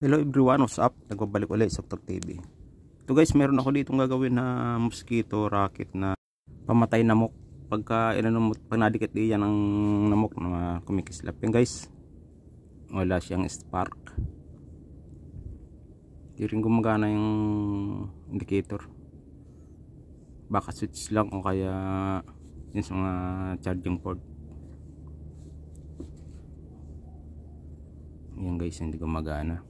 Hello everyone, what's up? Nagbabalik ulit sa Oktok TV. Ito guys, meron ako ditong gagawin na mosquito rocket na pamatay namok. Pag nadikit diyan ng namok na kumikislap. Yan guys, wala siyang spark. Di rin gumagana yung indicator. Baka switch lang o kaya yun sa mga charging port. Yan guys, hindi gumagana.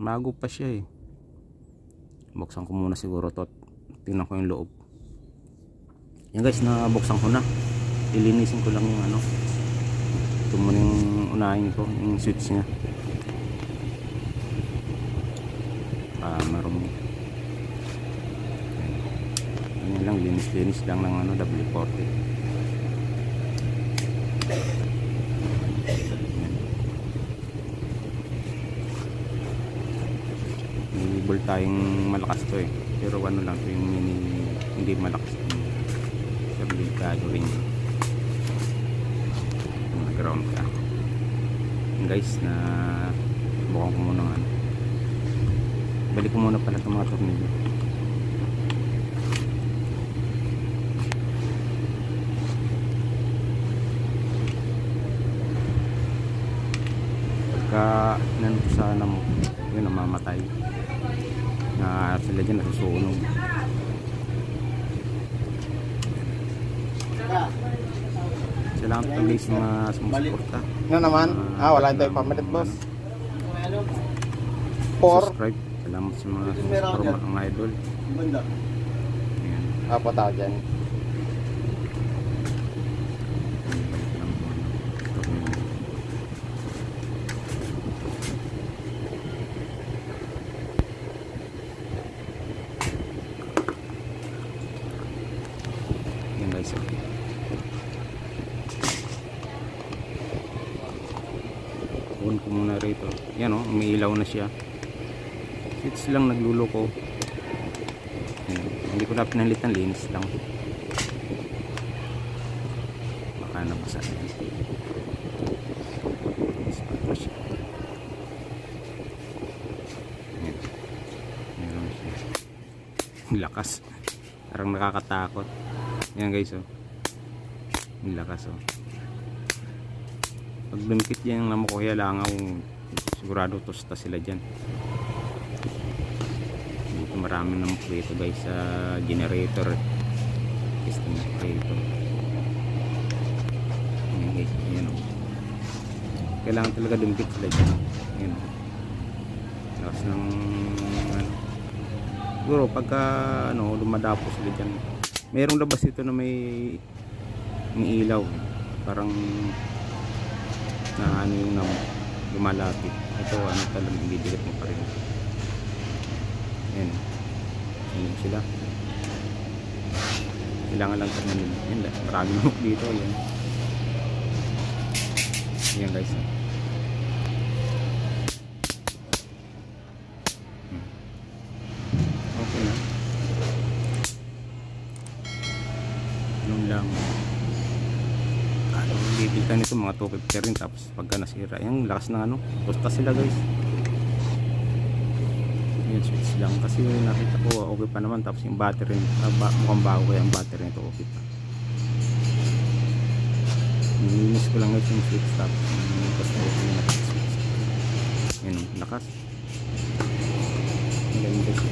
Bago pa siya eh. Buksan ko muna siguro to. Tingnan ko yung loob. Yan guys, nabuksan ko na. Ilinisin ko lang yung ano. Ito muna yung unahin ko, yung switch nya. Marumi. Yan lang, linis lang ng ano, W40. Tayong malakas to eh, pero ano lang to yung hindi malakas sa delikado rin yung ground ka. And guys, na bukan ko muna ano, balik ko muna pala itong mga tornilyo. Pagka nandito sa ano mo yun, namamatay na sila dyan nasusunog. Salamat po guys mga sumusuporta. Ano naman? Wala tayong pamalit boss. 4. Subscribe. Salamat sa mga sumusuporta mga idol. Ayan. Apa tao dyan? Guys, on ko muna rito. Yan o, umiilaw na siya. Switch lang nagluloko. Hindi ko na pinalitan, linis lang. Baka nabasa yan. Meron siya. Lakas. Parang nakakatakot. Yan guys, oh. Ang lakas, oh. Pag dumikit yan ng namukuya langaw, sigurado tosta sila dyan. Dito marami ng prito guys sa generator. Testing na prito. Yan guys, yan, oh. Kailangan talaga dumikit sila dyan. Yan, oh. Lakas ng ano. Siguro pagka ano, dumadapo sila dyan. Mayroong labas ito na may ilaw, parang na ano yung lumalapit. Ito ano talagang bibigit mo pa rin. Ayan, ayan sila. Kailangan lang tanganin. Ayan, maraming hook dito. Ayan, ayan guys. Okay na. Yung lang ano, bibilta nito mga 250 rin. Tapos pagka nasira, yung lakas ng ano, tosta sila guys. Yung switch lang kasi nakita ko okay pa naman. Tapos yung battery, mukhang bago kaya ang battery nito okay pa. Nilinis ko lang guys yung switch. Tapos okay na switch. Yan, lakas. Ang galing guys.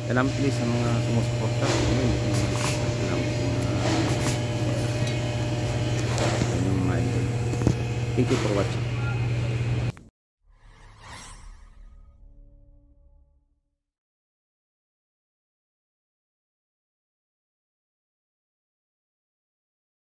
Salamat please sa mga sumusuporta. Salamat sa mga idol. Thank you for watching.